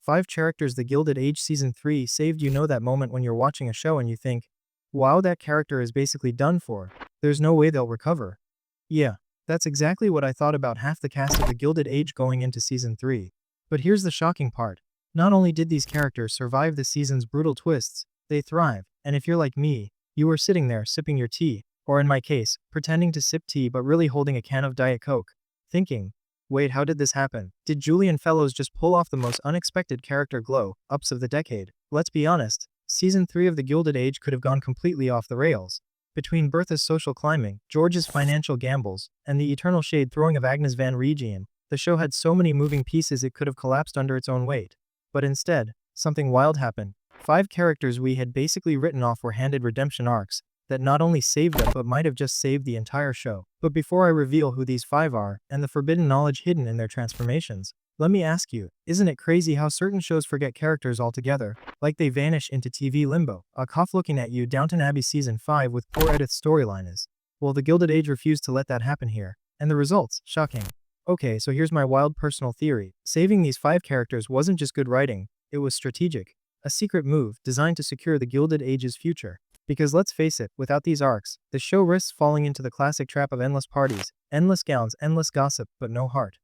5 characters. The Gilded Age Season 3 saved. You know that moment when you're watching a show and you think, wow, that character is basically done for. There's no way they'll recover. Yeah, that's exactly what I thought about half the cast of The Gilded Age going into Season 3. But here's the shocking part. Not only did these characters survive the season's brutal twists, they thrive. And if you're like me, you were sitting there sipping your tea, or in my case, pretending to sip tea but really holding a can of Diet Coke, thinking, wait, how did this happen? Did Julian Fellows just pull off the most unexpected character glow-ups of the decade? Let's be honest, Season 3 of The Gilded Age could have gone completely off the rails. Between Bertha's social climbing, George's financial gambles, and the eternal shade throwing of Agnes Van Regien, the show had so many moving pieces it could have collapsed under its own weight. But instead, something wild happened. 5 characters we had basically written off were handed redemption arcs that not only saved them but might have just saved the entire show. But before I reveal who these 5 are, and the forbidden knowledge hidden in their transformations, let me ask you, isn't it crazy how certain shows forget characters altogether, like they vanish into TV limbo? A cough looking at you. Downton Abbey Season 5 with poor Edith's storyline is. Well, The Gilded Age refused to let that happen here. And the results, shocking. Okay, so here's my wild personal theory. Saving these 5 characters wasn't just good writing, it was strategic. A secret move designed to secure the Gilded Age's future. Because let's face it, without these arcs, the show risks falling into the classic trap of endless parties, endless gowns, endless gossip, but no heart.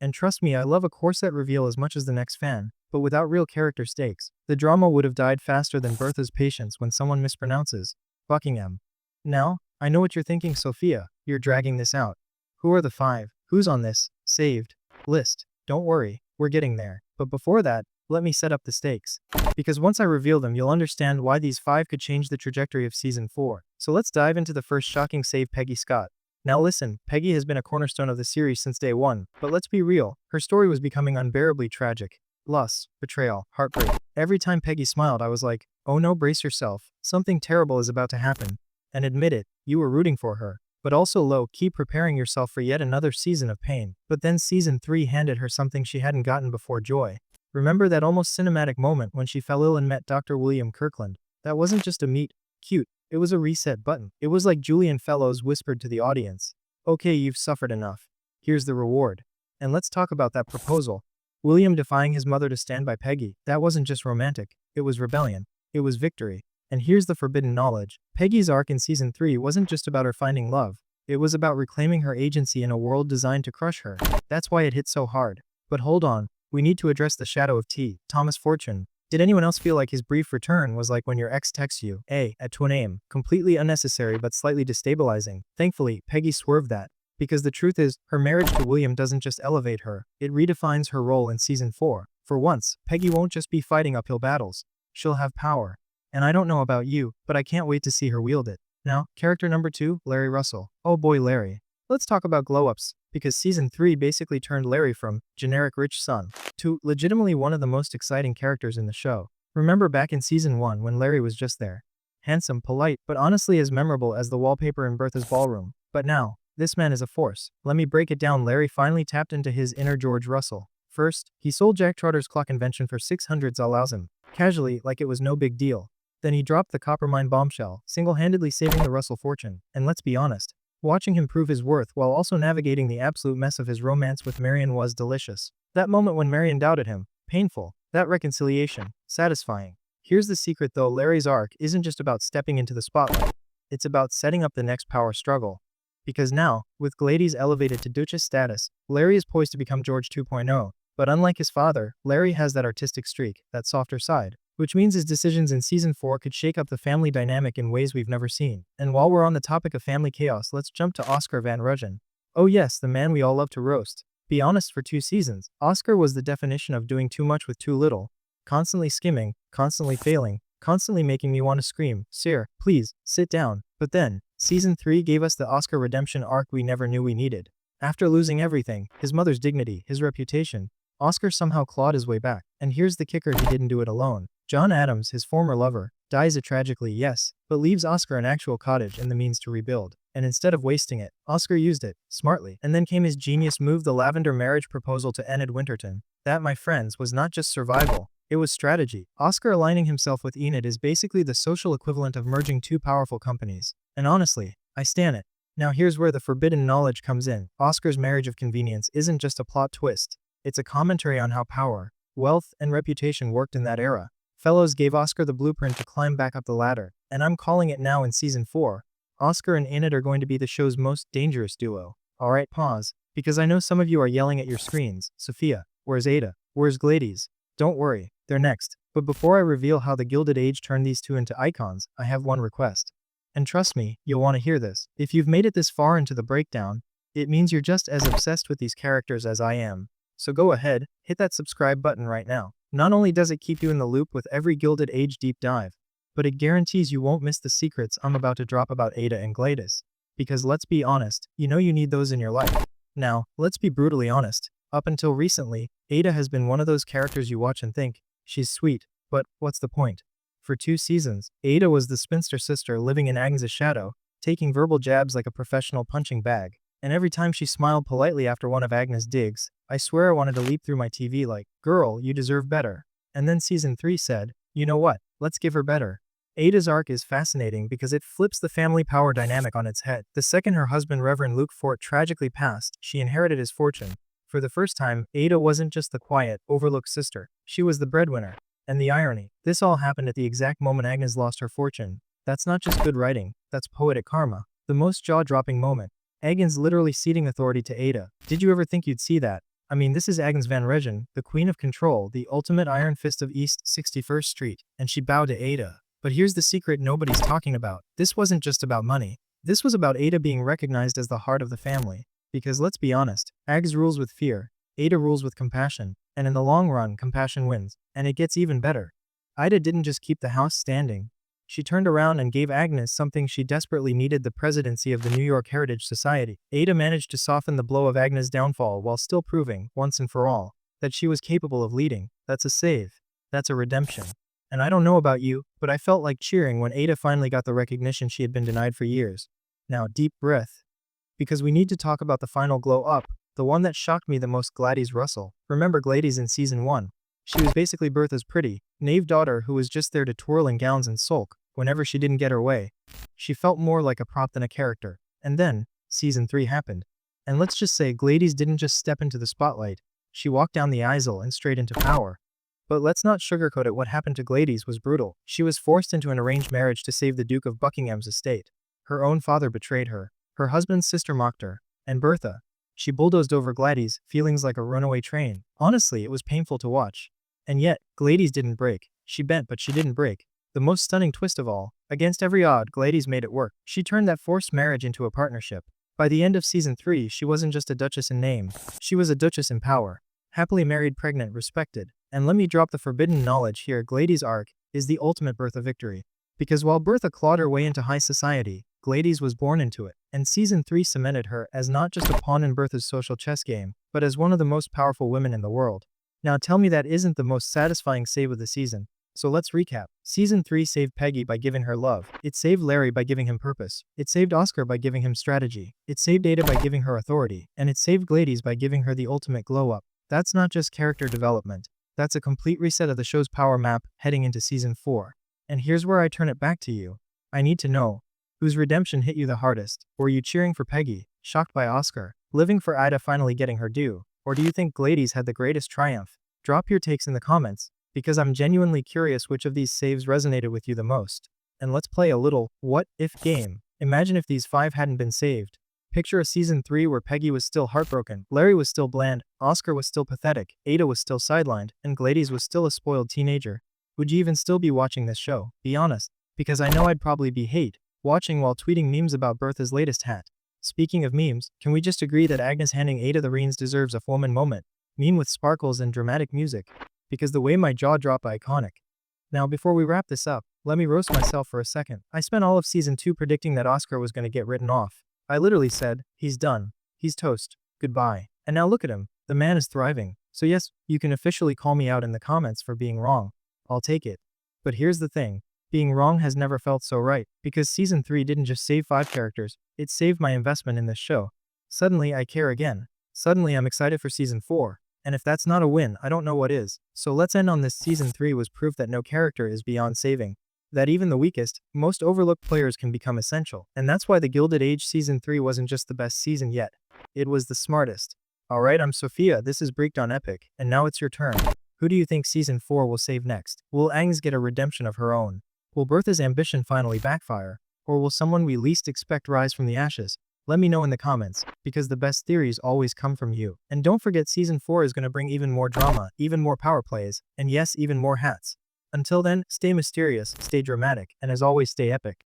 And trust me, I love a corset reveal as much as the next fan, but without real character stakes, the drama would have died faster than Bertha's patience when someone mispronounces Buckingham. Now, I know what you're thinking, Sophia, you're dragging this out. Who are the 5? Who's on this saved list? Don't worry, we're getting there. But before that, let me set up the stakes. Because once I reveal them, you'll understand why these 5 could change the trajectory of Season 4. So let's dive into the first shocking save, Peggy Scott. Now listen, Peggy has been a cornerstone of the series since day 1, but let's be real, her story was becoming unbearably tragic. Loss, betrayal, heartbreak. Every time Peggy smiled, I was like, oh no, brace yourself, something terrible is about to happen. And admit it, you were rooting for her. But also keep preparing yourself for yet another season of pain. But then Season 3 handed her something she hadn't gotten before: joy. Remember that almost cinematic moment when she fell ill and met Dr. William Kirkland? That wasn't just a meet cute, it was a reset button. It was like Julian Fellows whispered to the audience, okay, you've suffered enough. Here's the reward. And let's talk about that proposal. William defying his mother to stand by Peggy. That wasn't just romantic, it was rebellion. It was victory. And here's the forbidden knowledge. Peggy's arc in Season 3 wasn't just about her finding love. It was about reclaiming her agency in a world designed to crush her. That's why it hit so hard. But hold on, we need to address the shadow of T. Thomas Fortune. Did anyone else feel like his brief return was like when your ex texts you, at 2 a.m., completely unnecessary but slightly destabilizing? Thankfully, Peggy swerved that. Because the truth is, her marriage to William doesn't just elevate her, it redefines her role in Season 4. For once, Peggy won't just be fighting uphill battles. She'll have power. And I don't know about you, but I can't wait to see her wield it. Now, character number 2, Larry Russell. Oh boy, Larry. Let's talk about glow-ups, because Season 3 basically turned Larry from generic rich son to legitimately one of the most exciting characters in the show. Remember back in Season 1 when Larry was just there? Handsome, polite, but honestly as memorable as the wallpaper in Bertha's ballroom. But now, this man is a force. Let me break it down. Larry finally tapped into his inner George Russell. First, he sold Jack Trotter's clock invention for $600,000, casually, like it was no big deal. Then he dropped the copper mine bombshell, single-handedly saving the Russell fortune. And let's be honest, watching him prove his worth while also navigating the absolute mess of his romance with Marion was delicious. That moment when Marion doubted him, painful. That reconciliation, satisfying. Here's the secret though, Larry's arc isn't just about stepping into the spotlight. It's about setting up the next power struggle. Because now, with Gladys elevated to Duchess status, Larry is poised to become George 2.0. But unlike his father, Larry has that artistic streak, that softer side. Which means his decisions in Season 4 could shake up the family dynamic in ways we've never seen. And while we're on the topic of family chaos, let's jump to Oscar Van Ruggen. Oh yes, the man we all love to roast. Be honest, for 2 seasons, Oscar was the definition of doing too much with too little. Constantly skimming, constantly failing, constantly making me want to scream, "Sir, please, sit down." But then, Season 3 gave us the Oscar redemption arc we never knew we needed. After losing everything, his mother's dignity, his reputation, Oscar somehow clawed his way back. And here's the kicker, he didn't do it alone. John Adams, his former lover, dies tragically, yes, but leaves Oscar an actual cottage and the means to rebuild. And instead of wasting it, Oscar used it, smartly. And then came his genius move, the lavender marriage proposal to Enid Winterton. That, my friends, was not just survival, it was strategy. Oscar aligning himself with Enid is basically the social equivalent of merging 2 powerful companies. And honestly, I stan it. Now here's where the forbidden knowledge comes in. Oscar's marriage of convenience isn't just a plot twist. It's a commentary on how power, wealth, and reputation worked in that era. Fellows gave Oscar the blueprint to climb back up the ladder, and I'm calling it now in season 4. Oscar and Enid are going to be the show's most dangerous duo. Alright, pause, because I know some of you are yelling at your screens. Sophia, where's Ada? Where's Glades? Don't worry, they're next. But before I reveal how the Gilded Age turned these two into icons, I have one request. And trust me, you'll want to hear this. If you've made it this far into the breakdown, it means you're just as obsessed with these characters as I am. So go ahead, hit that subscribe button right now. Not only does it keep you in the loop with every Gilded Age deep dive, but it guarantees you won't miss the secrets I'm about to drop about Ada and Gladys. Because let's be honest, you know you need those in your life. Now, let's be brutally honest. Up until recently, Ada has been one of those characters you watch and think, she's sweet, but what's the point? For 2 seasons, Ada was the spinster sister living in Agnes's shadow, taking verbal jabs like a professional punching bag. And every time she smiled politely after one of Agnes' digs, I swear I wanted to leap through my TV like, girl, you deserve better. And then season 3 said, you know what, let's give her better. Ada's arc is fascinating because it flips the family power dynamic on its head. The second her husband Reverend Luke Fort tragically passed, she inherited his fortune. For the first time, Ada wasn't just the quiet, overlooked sister, she was the breadwinner. And the irony, this all happened at the exact moment Agnes lost her fortune. That's not just good writing, that's poetic karma. The most jaw-dropping moment. Agnes literally ceding authority to Ada. Did you ever think you'd see that? I mean, this is Agnes Van Regen, the queen of control, the ultimate iron fist of East 61st Street, and she bowed to Ada. But here's the secret nobody's talking about. This wasn't just about money. This was about Ada being recognized as the heart of the family. Because let's be honest, Agnes rules with fear, Ada rules with compassion, and in the long run, compassion wins. And it gets even better. Ada didn't just keep the house standing. She turned around and gave Agnes something she desperately needed: the presidency of the New York Heritage Society. Ada managed to soften the blow of Agnes' downfall while still proving, once and for all, that she was capable of leading. That's a save. That's a redemption. And I don't know about you, but I felt like cheering when Ada finally got the recognition she had been denied for years. Now, deep breath. Because we need to talk about the final glow up, the one that shocked me the most: Gladys Russell. Remember Gladys in season 1? She was basically Bertha's pretty, naive daughter who was just there to twirl in gowns and sulk whenever she didn't get her way. She felt more like a prop than a character. And then, season 3 happened. And let's just say Gladys didn't just step into the spotlight, she walked down the aisle and straight into power. But let's not sugarcoat it, what happened to Gladys was brutal. She was forced into an arranged marriage to save the Duke of Buckingham's estate. Her own father betrayed her. Her husband's sister mocked her. And Bertha, she bulldozed over Gladys' feelings like a runaway train. Honestly, it was painful to watch. And yet, Gladys didn't break. She bent, but she didn't break. The most stunning twist of all, against every odd, Gladys made it work. She turned that forced marriage into a partnership. By the end of season 3, she wasn't just a duchess in name. She was a duchess in power. Happily married, pregnant, respected. And let me drop the forbidden knowledge here: Gladys' arc is the ultimate Bertha victory. Because while Bertha clawed her way into high society, Gladys was born into it. And season 3 cemented her as not just a pawn in Bertha's social chess game, but as one of the most powerful women in the world. Now tell me that isn't the most satisfying save of the season. So let's recap. Season 3 saved Peggy by giving her love. It saved Larry by giving him purpose. It saved Oscar by giving him strategy. It saved Ada by giving her authority. And it saved Gladys by giving her the ultimate glow up. That's not just character development. That's a complete reset of the show's power map heading into season 4. And here's where I turn it back to you. I need to know, whose redemption hit you the hardest? Were you cheering for Peggy, shocked by Oscar, living for Ida finally getting her due? Or do you think Gladys had the greatest triumph? Drop your takes in the comments, because I'm genuinely curious which of these saves resonated with you the most. And let's play a little what-if game. Imagine if these 5 hadn't been saved. Picture a season 3 where Peggy was still heartbroken, Larry was still bland, Oscar was still pathetic, Ada was still sidelined, and Gladys was still a spoiled teenager. Would you even still be watching this show? Be honest, because I know I'd probably be watching while tweeting memes about Bertha's latest hat. Speaking of memes, can we just agree that Agnes handing Ada the reins deserves a woman moment? Meme with sparkles and dramatic music. Because the way my jaw dropped, iconic. Now before we wrap this up, let me roast myself for a second. I spent all of season 2 predicting that Oscar was going to get written off. I literally said, he's done. He's toast. Goodbye. And now look at him. The man is thriving. So yes, you can officially call me out in the comments for being wrong. I'll take it. But here's the thing. Being wrong has never felt so right, because season 3 didn't just save 5 characters, it saved my investment in this show. Suddenly I care again. Suddenly I'm excited for season 4. And if that's not a win, I don't know what is. So let's end on this: season 3 was proof that no character is beyond saving. That even the weakest, most overlooked players can become essential. And that's why the Gilded Age season 3 wasn't just the best season yet. It was the smartest. Alright, I'm Sophia, this is Breakdown Epic, and now it's your turn. Who do you think season 4 will save next? Will Aang's get a redemption of her own? Will Bertha's ambition finally backfire? Or will someone we least expect rise from the ashes? Let me know in the comments, because the best theories always come from you. And don't forget season 4 is going to bring even more drama, even more power plays, and yes, even more hats. Until then, stay mysterious, stay dramatic, and as always stay epic.